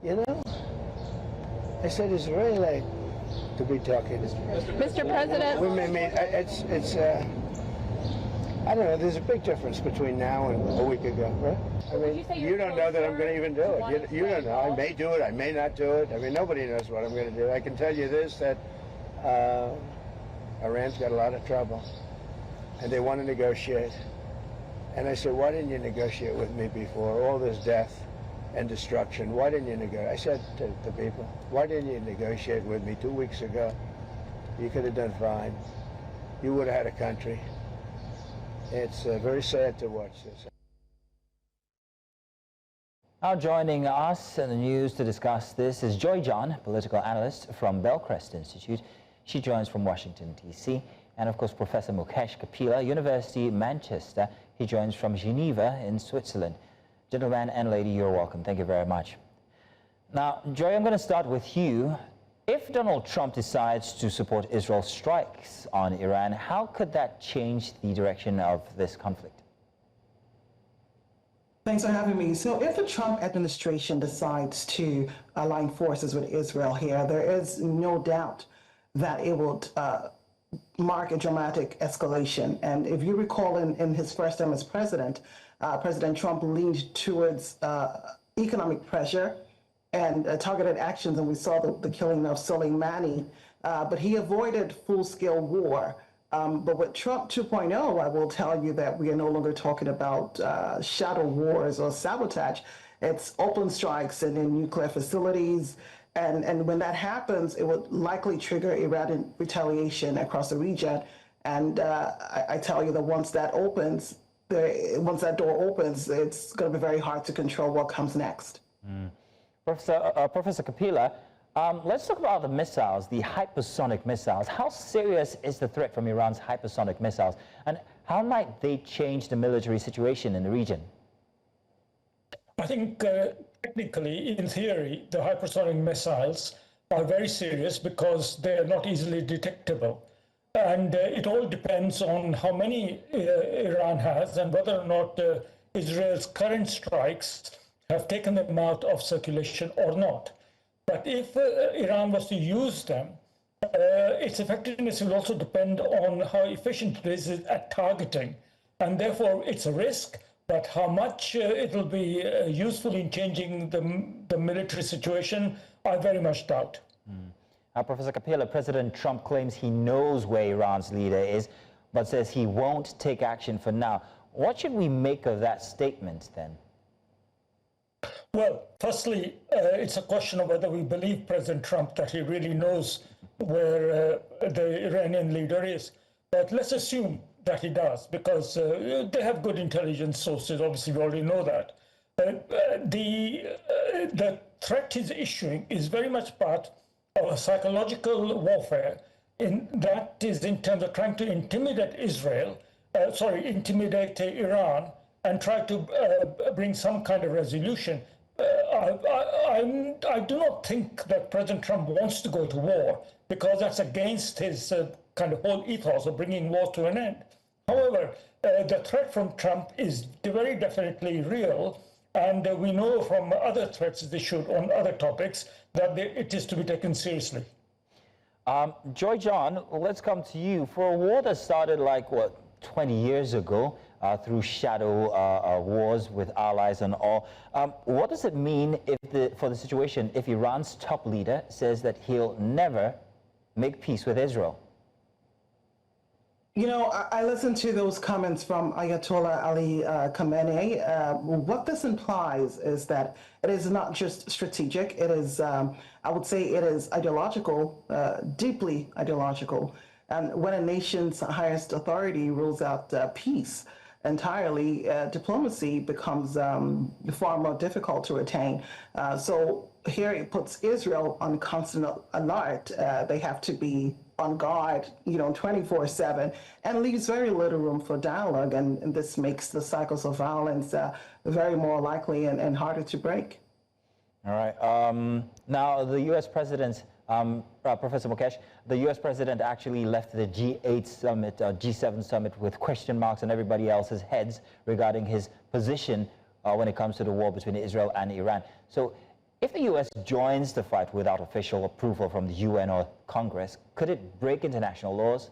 You know, I said it's very late to be talking. Mr. President. We may meet. I don't know. There's a big difference between now and a week ago, right? I mean, you don't know that I'm going to even do it. You don't know. I may do it. I may not do it. I mean, nobody knows what I'm going to do. I can tell you this, that Iran's got a lot of trouble, and they want to negotiate. And I said, why didn't you negotiate with me before? All this death and destruction. Why didn't you negotiate? I said to the people, why didn't you negotiate with me 2 weeks ago? You could have done fine. You would have had a country. It's very sad to watch this. Now joining us in the news to discuss this is Joy John, political analyst from Bellcrest Institute. She joins from Washington, D.C. And of course, Professor Mukesh Kapila, University Manchester. He joins from Geneva in Switzerland. Gentlemen and lady, you're welcome. Thank you very much. Now, Joy, I'm going to start with you. If Donald Trump decides to support Israel's strikes on Iran, how could that change the direction of this conflict? Thanks for having me. So if the Trump administration decides to align forces with Israel here, there is no doubt that it will mark a dramatic escalation. And if you recall in his first term as president, President Trump leaned towards economic pressure and targeted actions, and we saw the killing of Soleimani, but he avoided full-scale war. But with Trump 2.0, I will tell you that we are no longer talking about shadow wars or sabotage. It's open strikes and in nuclear facilities. And when that happens, it would likely trigger Iranian retaliation across the region. And I tell you that once that door opens, it's going to be very hard to control what comes next. Professor Kapila, let's talk about the missiles, the hypersonic missiles. How serious is the threat from Iran's hypersonic missiles, and how might they change the military situation in the region? I think technically, in theory, the hypersonic missiles are very serious because they are not easily detectable. And it all depends on how many Iran has and whether or not Israel's current strikes have taken them out of circulation or not. But if Iran was to use them, its effectiveness will also depend on how efficient it is at targeting. And therefore, it's a risk, but how much it will be useful in changing the military situation, I very much doubt. Professor Kapila, President Trump claims he knows where Iran's leader is, but says he won't take action for now. What should we make of that statement then? Well, firstly, it's a question of whether we believe President Trump that he really knows where the Iranian leader is. But let's assume that he does, because they have good intelligence sources. Obviously, we already know that. The threat he's issuing is very much part of a psychological warfare, that is in terms of trying to intimidate intimidate Iran and try to bring some kind of resolution. I do not think that President Trump wants to go to war, because that's against his kind of whole ethos of bringing war to an end. However, the threat from Trump is very definitely real, and we know from other threats issued on other topics that it is to be taken seriously. Joy John, let's come to you. For a war that started like, 20 years ago, through shadow wars with allies and all, what does it mean for the situation if Iran's top leader says that he'll never make peace with Israel? You know, I listened to those comments from Ayatollah Ali Khamenei. What this implies is that it is not just strategic. It is, I would say it is ideological, deeply ideological. And when a nation's highest authority rules out peace entirely, diplomacy becomes far more difficult to attain. So here it puts Israel on constant alert. They have to be on guard, 24/7, and leaves very little room for dialogue. And this makes the cycles of violence very more likely and harder to break. All right. Now, the U.S. President, Professor Mukesh, the U.S. President actually left the G8 summit, G7 summit with question marks on everybody else's heads regarding his position when it comes to the war between Israel and Iran. So If the U.S. joins the fight without official approval from the UN or Congress, could it break international laws?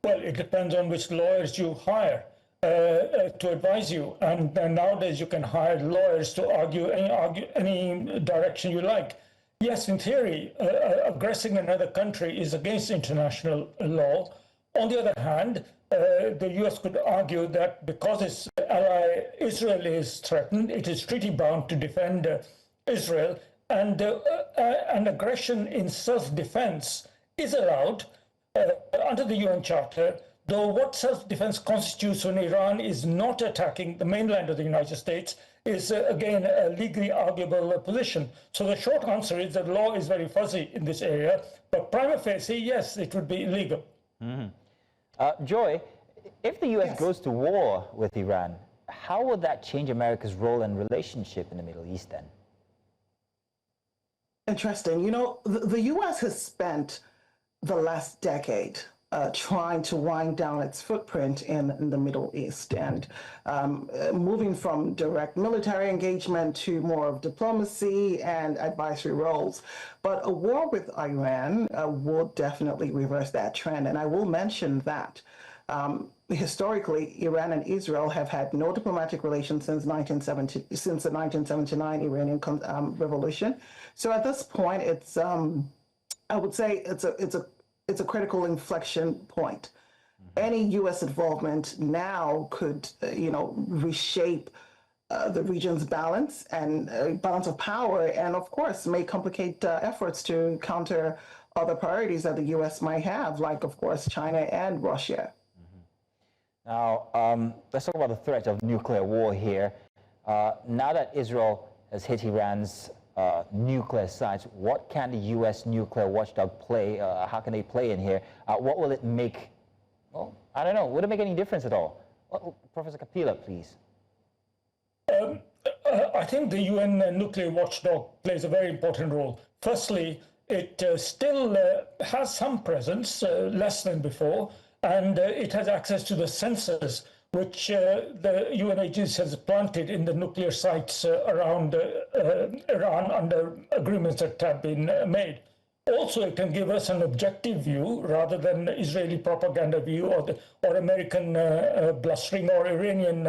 Well, it depends on which lawyers you hire to advise you. And nowadays you can hire lawyers to argue any direction you like. Yes, in theory, aggressing another country is against international law. On the other hand, the U.S. could argue that because its ally Israel is threatened, it is treaty bound to defend Israel, and aggression in self-defense is allowed under the UN Charter, though what self-defense constitutes when Iran is not attacking the mainland of the United States is, again, a legally arguable position. So the short answer is that law is very fuzzy in this area, but prima facie, yes, it would be illegal. Mm-hmm. Joy, if the U.S. goes to war with Iran, how would that change America's role and relationship in the Middle East then? Interesting. You know, the U.S. has spent the last decade trying to wind down its footprint in the Middle East and moving from direct military engagement to more of diplomacy and advisory roles. But a war with Iran will definitely reverse that trend. And I will mention that historically, Iran and Israel have had no diplomatic relations since the 1979 Iranian Revolution. So at this point, it's I would say it's a critical inflection point. Any U.S. involvement now could, reshape the region's balance and balance of power, and of course may complicate efforts to counter other priorities that the U.S. might have, like of course China and Russia. Now, let's talk about the threat of nuclear war here. Now that Israel has hit Iran's nuclear sites, what can the U.S. nuclear watchdog play? How can they play in here? What will it make? Well, I don't know. Would it make any difference at all? Professor Kapila, please. I think the UN nuclear watchdog plays a very important role. Firstly, it still has some presence, less than before, and it has access to the sensors which the UN agency has planted in the nuclear sites around Iran under agreements that have been made. Also, it can give us an objective view rather than Israeli propaganda view or American blustering or Iranian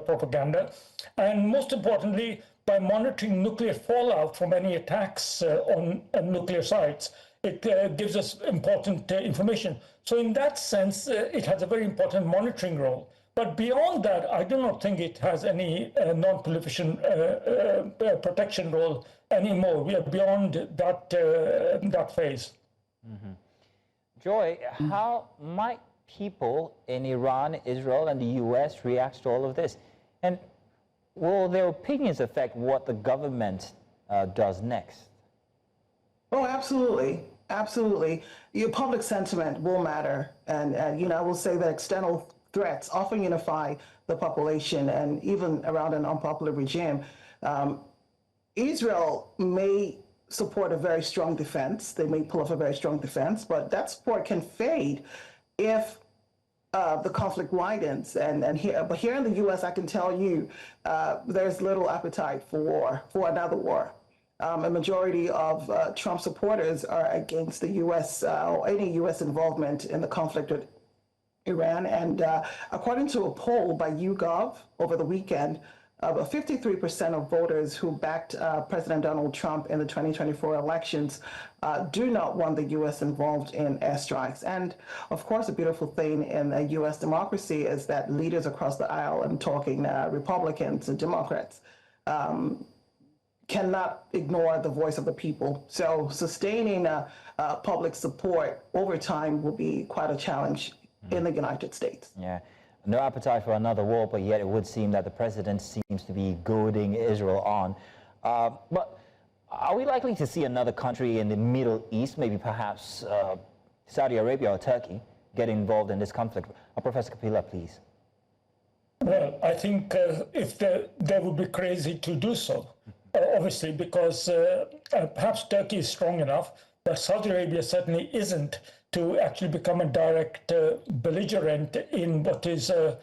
propaganda. And most importantly, by monitoring nuclear fallout from any attacks on nuclear sites, it gives us important information. So in that sense, it has a very important monitoring role. But beyond that, I do not think it has any non-proliferation protection role anymore. We are beyond that phase. Mm-hmm. Joy, how might people in Iran, Israel, and the U.S. react to all of this? And will their opinions affect what the government does next? Oh, absolutely. Absolutely. Your public sentiment will matter. And I will say that external threats often unify the population, and even around an unpopular regime. Israel may support a very strong defense. They may pull off a very strong defense, but that support can fade if the conflict widens. But here in the U.S., I can tell you there's little appetite for another war. A majority of Trump supporters are against the U.S. Or any U.S. involvement in the conflict with Iran. And according to a poll by YouGov over the weekend, 53% of voters who backed President Donald Trump in the 2024 elections do not want the U.S. involved in airstrikes. And of course, a beautiful thing in a U.S. democracy is that leaders across the aisle, I'm talking Republicans and Democrats, cannot ignore the voice of the people. So sustaining public support over time will be quite a challenge in the United States. Yeah. No appetite for another war, but yet it would seem that the president seems to be goading Israel on. But are we likely to see another country in the Middle East, maybe perhaps Saudi Arabia or Turkey, get involved in this conflict? Professor Kapila, please. Well, I think if they would be crazy to do so, obviously, because perhaps Turkey is strong enough, but Saudi Arabia certainly isn't to actually become a direct belligerent in what is a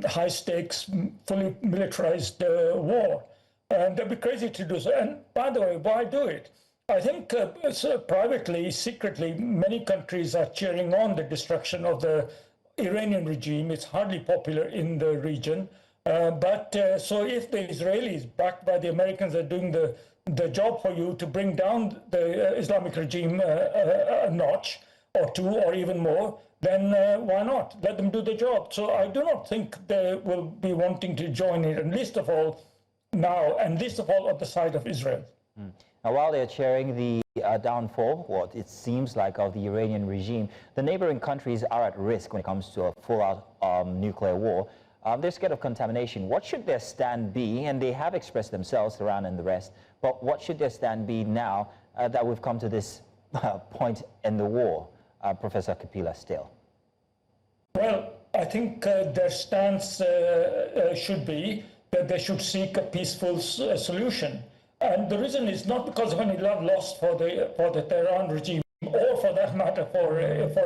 high-stakes, fully militarized war. And they'd be crazy to do so. And by the way, why do it? I think privately, secretly, many countries are cheering on the destruction of the Iranian regime. It's hardly popular in the region. So if the Israelis, backed by the Americans, are doing the job for you to bring down the Islamic regime a notch or two or even more, then why not? Let them do the job. So I do not think they will be wanting to join it, and least of all now, and least of all on the side of Israel. Now, while they're cheering the downfall, what it seems like, of the Iranian regime, the neighboring countries are at risk when it comes to a full-out nuclear war. They're scared of contamination. What should their stand be? And they have expressed themselves, Iran and the rest, but what should their stand be now that we've come to this point in the war, Professor Kapila, still? Well, I think their stance should be that they should seek a peaceful solution. And the reason is not because of any love lost for the Tehran regime, or for that matter for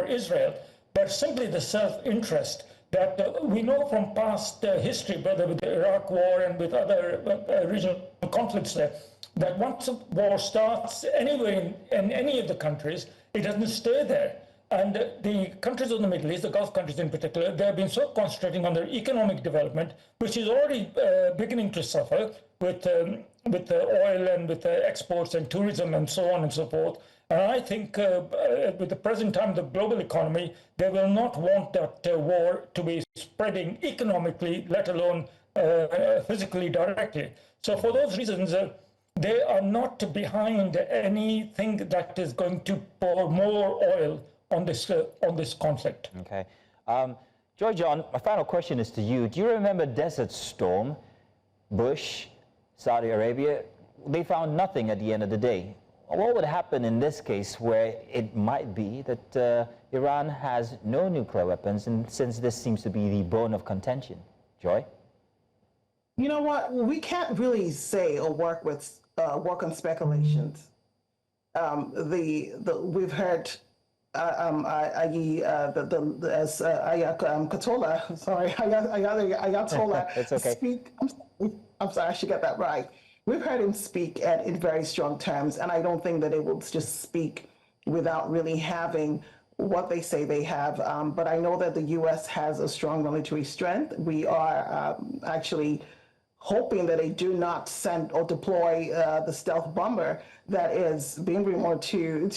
Israel, but simply the self-interest that we know from past history, whether with the Iraq War and with other regional conflicts there, that once a war starts anywhere in any of the countries, it doesn't stay there. And the countries of the Middle East, the Gulf countries in particular, they have been so concentrating on their economic development, which is already beginning to suffer with the oil and with the exports and tourism and so on and so forth. And I think with the present time, the global economy, they will not want that war to be spreading economically, let alone physically directly. So for those reasons, they are not behind anything that is going to pour more oil on this conflict. Okay. Joy John, my final question is to you. Do you remember Desert Storm, Bush, Saudi Arabia? They found nothing at the end of the day. What would happen in this case where it might be that Iran has no nuclear weapons, and since this seems to be the bone of contention? Joy? You know what? We can't really say or work on speculations. We've heard Ayatollah It's okay. speak. I'm sorry, I should get that right. We've heard him speak in very strong terms, and I don't think that they will just speak without really having what they say they have. But I know that the U.S. has a strong military strength. We are actually hoping that they do not send or deploy the stealth bomber that is being rumored to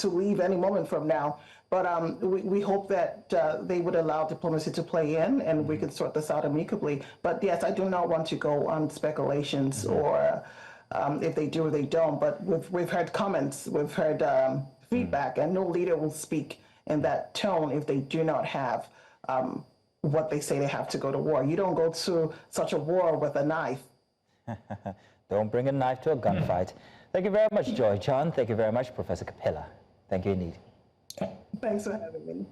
leave any moment from now. But we hope that they would allow diplomacy to play in, and we can sort this out amicably. But yes, I do not want to go on speculations or if they do or they don't. But we've heard comments, we've heard feedback, and no leader will speak in that tone if they do not have what they say they have to go to war. You don't go to such a war with a knife. Don't bring a knife to a gunfight. Thank you very much, Joy John. Thank you very much, Professor Kapila. Thank you indeed. Thanks for having me.